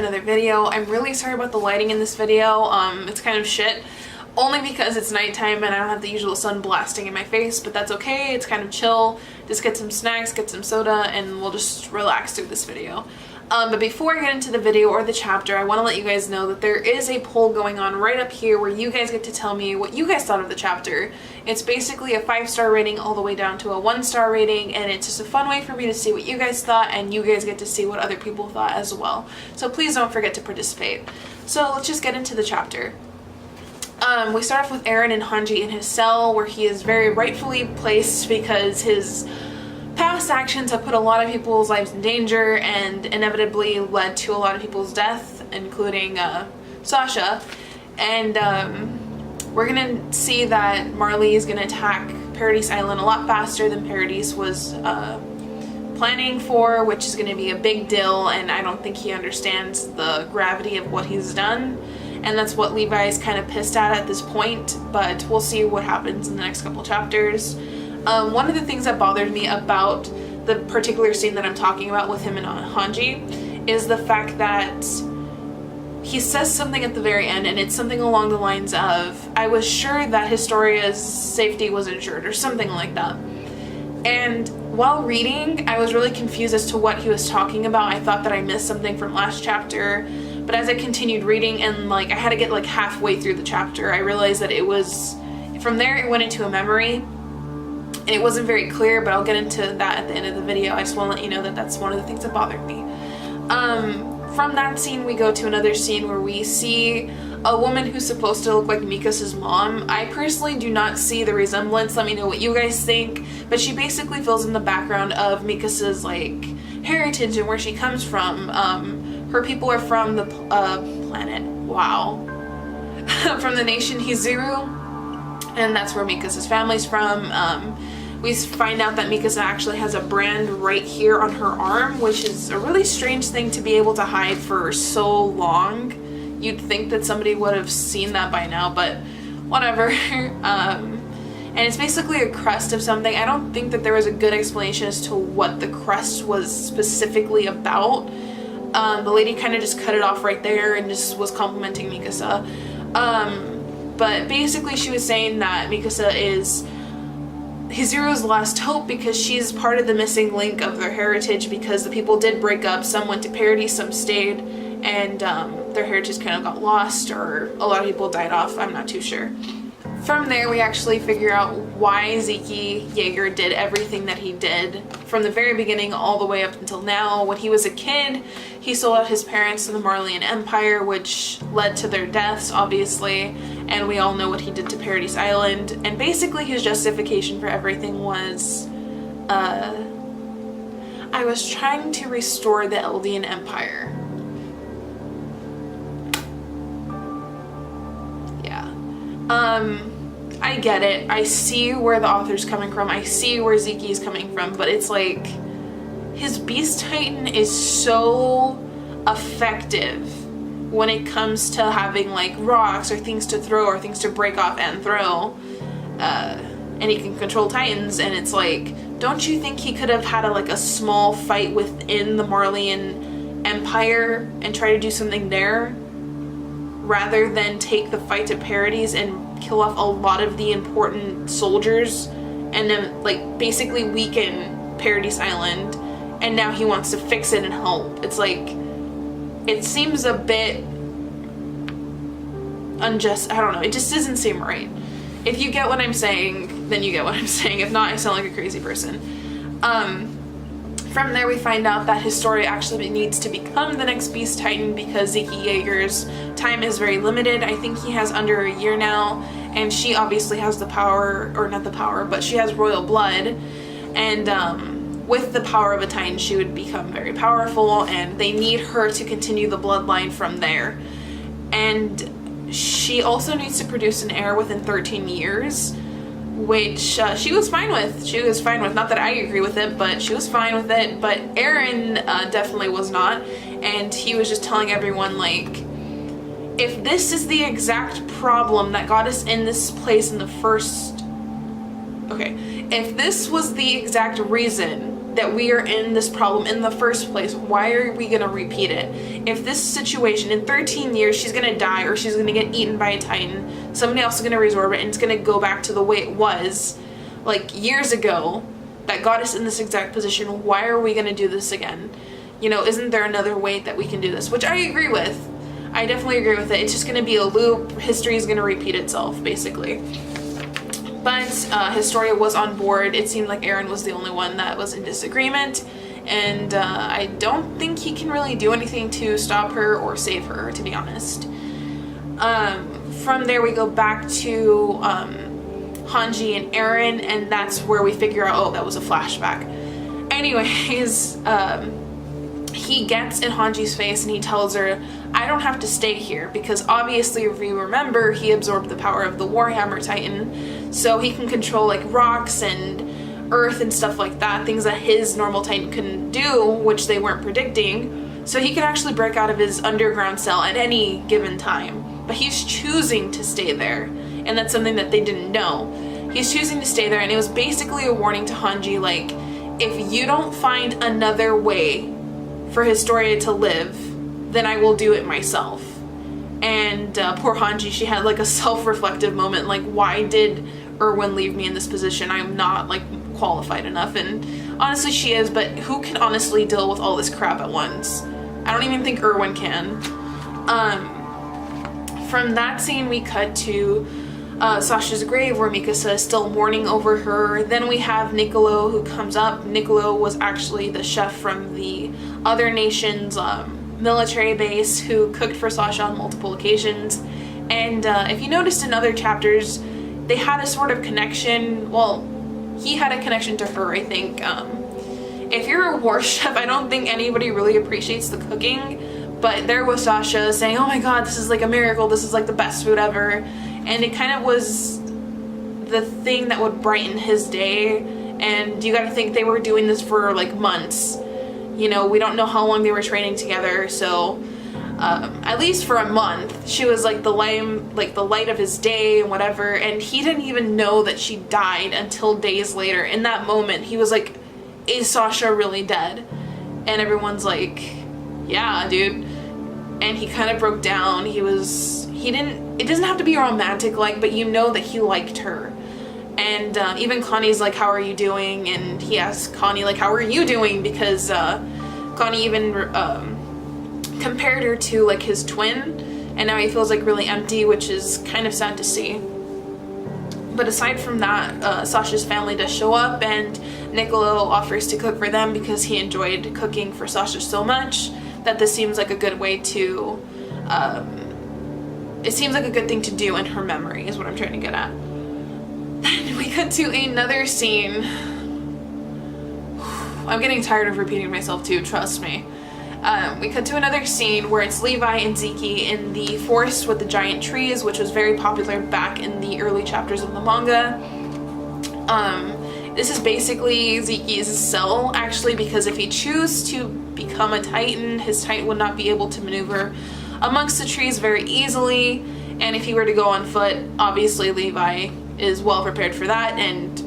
another video. I'm really sorry about the lighting in this video. It's kind of shit. Only because it's nighttime and I don't have the usual sun blasting in my face, but that's okay. It's kind of chill. Just get some snacks, get some soda, and we'll just relax through this video. But before I get into the video or the chapter, I want to let you guys know that there is a poll going on right up here where you guys get to tell me what you guys thought of the chapter. It's basically a 5-star rating all the way down to a 1-star rating, and it's just a fun way for me to see what you guys thought, and you guys get to see what other people thought as well. So please don't forget to participate. So let's just get into the chapter. We start off with Eren and Hanji in his cell, where he is very rightfully placed because his past actions have put a lot of people's lives in danger and inevitably led to a lot of people's death, including Sasha. And we're gonna see that Marley is gonna attack Paradise Island a lot faster than Paradise was planning for, which is gonna be a big deal, and I don't think he understands the gravity of what he's done. And that's what Levi is kind of pissed at this point, but we'll see what happens in the next couple chapters. One of the things that bothered me about the particular scene that I'm talking about with him and Hanji is the fact that he says something at the very end, and it's something along the lines of, I was sure that Historia's safety was insured, or something like that. And while reading, I was really confused as to what he was talking about. I thought that I missed something from last chapter, but as I continued reading and I had to get halfway through the chapter, I realized that it was, from there it went into a memory, and it wasn't very clear, but I'll get into that at the end of the video. I just want to let you know that that's one of the things that bothered me. From that scene, we go to another scene where we see a woman who's supposed to look like Mikasa's mom. I personally do not see the resemblance. Let me know what you guys think. But she basically fills in the background of Mikasa's heritage and where she comes from. Her people are from the planet, wow, from the nation Hizuru, and that's where Mikasa's family's from. We find out that Mikasa actually has a brand right here on her arm, which is a really strange thing to be able to hide for so long. You'd think that somebody would have seen that by now, but whatever. And it's basically a crest of something. I don't think that there was a good explanation as to what the crest was specifically about. The lady kind of just cut it off right there and just was complimenting Mikasa. But basically she was saying that Mikasa is Hizuru's last hope because she's part of the missing link of their heritage, because the people did break up. Some went to Paradise, some stayed, and their heritage kind of got lost, or a lot of people died off. I'm not too sure. From there, we actually figure out why Zeke Yeager did everything that he did from the very beginning all the way up until now. When he was a kid, he sold out his parents to the Marleyan Empire, which led to their deaths, obviously, and we all know what he did to Paradise Island. And basically his justification for everything was, I was trying to restore the Eldian Empire. Yeah. I get it. I see where the author's coming from. I see where Zeke's coming from, but it's his Beast Titan is so effective when it comes to having rocks or things to throw or things to break off and throw. And he can control Titans, and it's don't you think he could have had a small fight within the Marleyan Empire and try to do something there, rather than take the fight to Paradise and kill off a lot of the important soldiers and then basically weaken Paradise Island, and now he wants to fix it and help. It's it seems a bit unjust. I don't know, it just doesn't seem right. If you get what I'm saying, then you get what I'm saying. If not, I sound like a crazy person. From there, we find out that Historia actually needs to become the next Beast Titan because Zeke Yeager's time is very limited. I think he has under a year now, and she obviously has the power, or not the power, but she has royal blood, and with the power of a Titan, she would become very powerful, and they need her to continue the bloodline from there. And she also needs to produce an heir within 13 years, which she was fine with. Not that I agree with it, but she was fine with it. But Eren definitely was not, and he was just telling everyone if this is the exact problem that got us in this place in the first... Okay, if this was the exact reason that we are in this problem in the first place, why are we gonna repeat it? If this situation in 13 years she's gonna die or she's gonna get eaten by a titan, somebody else is gonna resorb it and it's gonna go back to the way it was like years ago that got us in this exact position. Why are we gonna do this again? You know, isn't there another way that we can do this? Which I agree with. I definitely agree with it. It's just gonna be a loop. History is gonna repeat itself, basically. But Historia was on board. It seemed like Eren was the only one that was in disagreement, and I don't think he can really do anything to stop her or save her, to be honest. From there we go back to Hanji and Eren, and that's where we figure out, oh, that was a flashback. Anyways, he gets in Hanji's face and he tells her, I don't have to stay here, because obviously, if you remember, he absorbed the power of the Warhammer Titan, so he can control like rocks and earth and stuff like that, things that his normal Titan couldn't do, which they weren't predicting. So he can actually break out of his underground cell at any given time, but he's choosing to stay there, and that's something that they didn't know. He's choosing to stay there, and it was basically a warning to Hanji, like, if you don't find another way for Historia to live, then I will do it myself. And poor Hanji, she had like a self-reflective moment, like, why did Erwin leave me in this position? I'm not like qualified enough. And honestly she is, but who can honestly deal with all this crap at once? I don't even think Erwin can. From that scene we cut to Sasha's grave, where Mikasa is still mourning over her. Then we have Niccolo who comes up. Niccolo was actually the chef from the other nation's military base who cooked for Sasha on multiple occasions. And if you noticed in other chapters, they had a sort of connection. Well, he had a connection to her, I think. If you're a war chef, I don't think anybody really appreciates the cooking, but there was Sasha saying, oh my god, this is like a miracle, this is like the best food ever. And it kind of was the thing that would brighten his day. And you gotta think they were doing this for like months. You know, we don't know how long they were training together, so at least for a month, she was like the light of his day and whatever, and he didn't even know that she died until days later. In that moment, he was like, is Sasha really dead? And everyone's like, yeah, dude. And he kind of broke down. It doesn't have to be romantic like, but you know that he liked her. And even Connie's like, how are you doing? And he asks Connie, like, how are you doing? Because Connie even compared her to like his twin, and now he feels like really empty, which is kind of sad to see. But aside from that, Sasha's family does show up, and Niccolo offers to cook for them because he enjoyed cooking for Sasha so much that this seems like a good way to, it seems like a good thing to do in her memory, is what I'm trying to get at. Then we cut to another scene. I'm getting tired of repeating myself too, trust me. We cut to another scene where it's Levi and Zeke in the forest with the giant trees, which was very popular back in the early chapters of the manga. This is basically Zeke's cell, actually, because if he chose to become a Titan, his Titan would not be able to maneuver amongst the trees very easily, and if he were to go on foot, obviously Levi is well prepared for that, and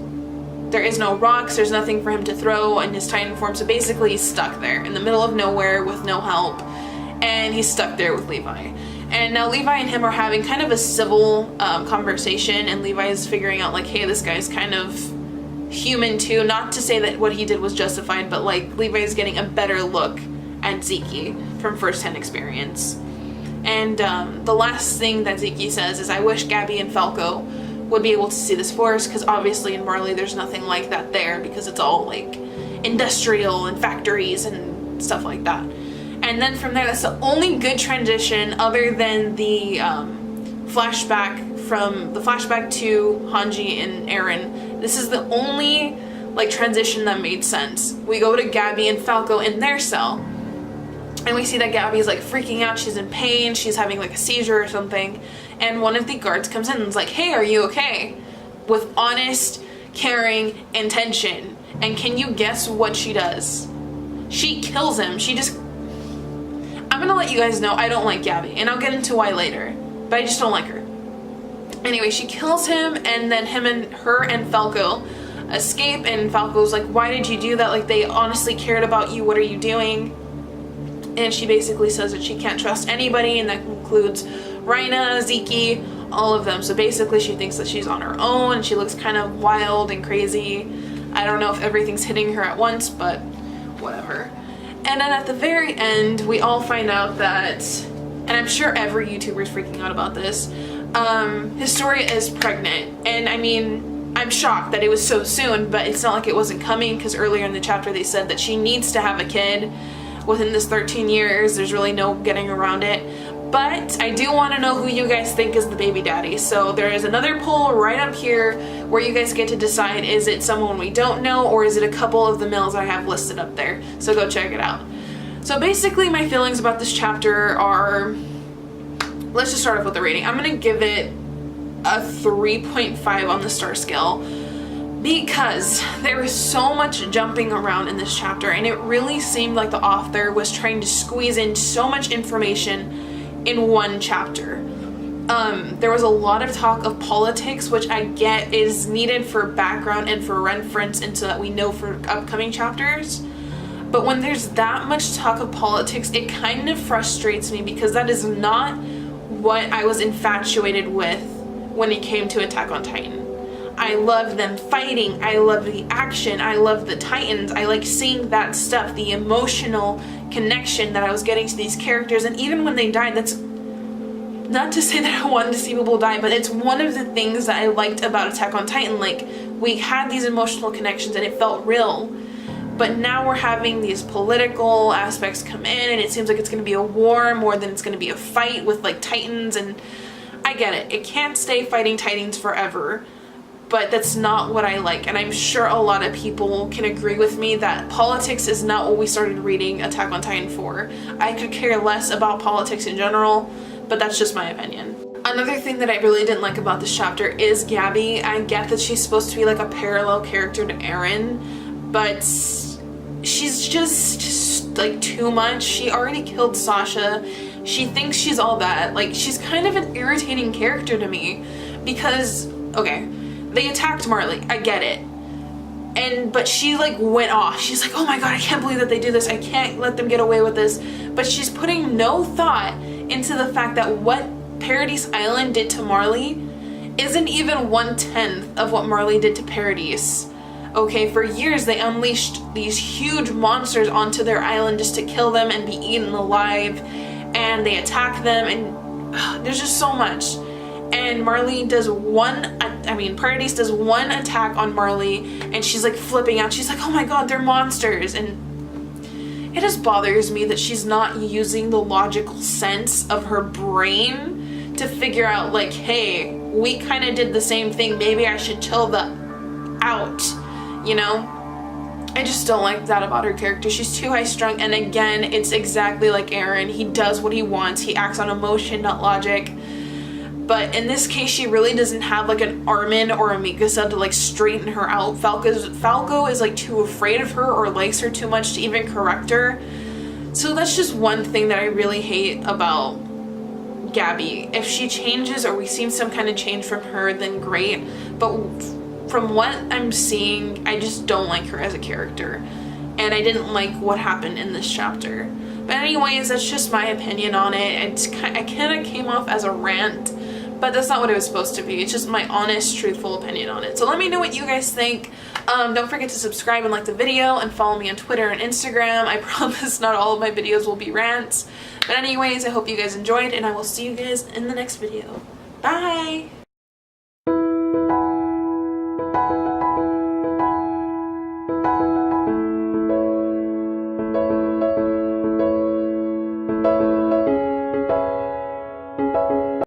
there is no rocks, there's nothing for him to throw in his Titan form, so basically he's stuck there in the middle of nowhere with no help, and he's stuck there with Levi. And now Levi and him are having kind of a civil conversation, and Levi is figuring out like, hey, this guy's kind of human too, not to say that what he did was justified, but like Levi is getting a better look at Zeke from first-hand experience. And the last thing that Zeke says is, I wish Gabi and Falco would be able to see this forest, because obviously in Marley there's nothing like that there, because it's all like industrial and factories and stuff like that. And then from there, that's the only good transition other than the flashback to Hanji and Eren. This is the only like transition that made sense. We go to Gabi and Falco in their cell, and we see that Gabi is like freaking out, she's in pain, she's having like a seizure or something, and one of the guards comes in and is like, hey, are you okay? With honest, caring intention. And can you guess what she does? She kills him. I'm gonna let you guys know I don't like Gabi, and I'll get into why later, but I just don't like her. Anyway, she kills him, and then her and Falco escape, and Falco's like, why did you do that? Like, they honestly cared about you. What are you doing? And she basically says that she can't trust anybody, and that includes Reina, Zeke, all of them. So basically she thinks that she's on her own, and she looks kind of wild and crazy. I don't know if everything's hitting her at once, but whatever. And then at the very end, we all find out that, and I'm sure every YouTuber is freaking out about this, Historia is pregnant. And I mean, I'm shocked that it was so soon, but it's not like it wasn't coming, because earlier in the chapter they said that she needs to have a kid within this 13 years. There's really no getting around it. But I do want to know who you guys think is the baby daddy. So there is another poll right up here where you guys get to decide, is it someone we don't know, or is it a couple of the males I have listed up there? So go check it out. So basically my feelings about this chapter are, let's just start off with the rating. I'm going to give it a 3.5 on the star scale, because there is so much jumping around in this chapter, and it really seemed like the author was trying to squeeze in so much information in one chapter. There was a lot of talk of politics, which I get is needed for background and for reference, and so that we know for upcoming chapters. But when there's that much talk of politics, it kind of frustrates me, because that is not what I was infatuated with when it came to Attack on Titan. I love them fighting, I love the action, I love the Titans, I like seeing that stuff, the emotional connection that I was getting to these characters. And even when they died, that's not to say that I wanted to see people die, but it's one of the things that I liked about Attack on Titan. Like, we had these emotional connections and it felt real. But now we're having these political aspects come in, and it seems like it's going to be a war more than it's going to be a fight with like Titans. And I get it, it can't stay fighting Titans forever, but that's not what I like. And I'm sure a lot of people can agree with me that politics is not what we started reading Attack on Titan for. I could care less about politics in general, but that's just my opinion. Another thing that I really didn't like about this chapter is Gabi. I get that she's supposed to be like a parallel character to Eren, but she's just like too much. She already killed Sasha. She thinks she's all that. Like, she's kind of an irritating character to me, because, okay, they attacked Marley, I get it. But she like went off. She's like, oh my god, I can't believe that they do this. I can't let them get away with this. But she's putting no thought into the fact that what Paradise Island did to Marley isn't even 1/10 of what Marley did to Paradise. Okay, for years they unleashed these huge monsters onto their island just to kill them and be eaten alive. And they attack them, and there's just so much. And Marley does Paradise does one attack on Marley, and she's like flipping out. She's like, oh my god, they're monsters. And it just bothers me that she's not using the logical sense of her brain to figure out, like, hey, we kind of did the same thing. Maybe I should chill out, you know? I just don't like that about her character. She's too high strung, and again, it's exactly like Eren. He does what he wants. He acts on emotion, not logic. But in this case, she really doesn't have like an Armin or a Mikasa to like straighten her out. Falco is like too afraid of her or likes her too much to even correct her. So that's just one thing that I really hate about Gabi. If she changes or we see some kind of change from her, then great. But from what I'm seeing, I just don't like her as a character. And I didn't like what happened in this chapter. But anyways, that's just my opinion on it. I kind of came off as a rant, but that's not what it was supposed to be. It's just my honest, truthful opinion on it. So let me know what you guys think. Don't forget to subscribe and like the video, and follow me on Twitter and Instagram. I promise not all of my videos will be rants. But anyways, I hope you guys enjoyed, and I will see you guys in the next video. Bye!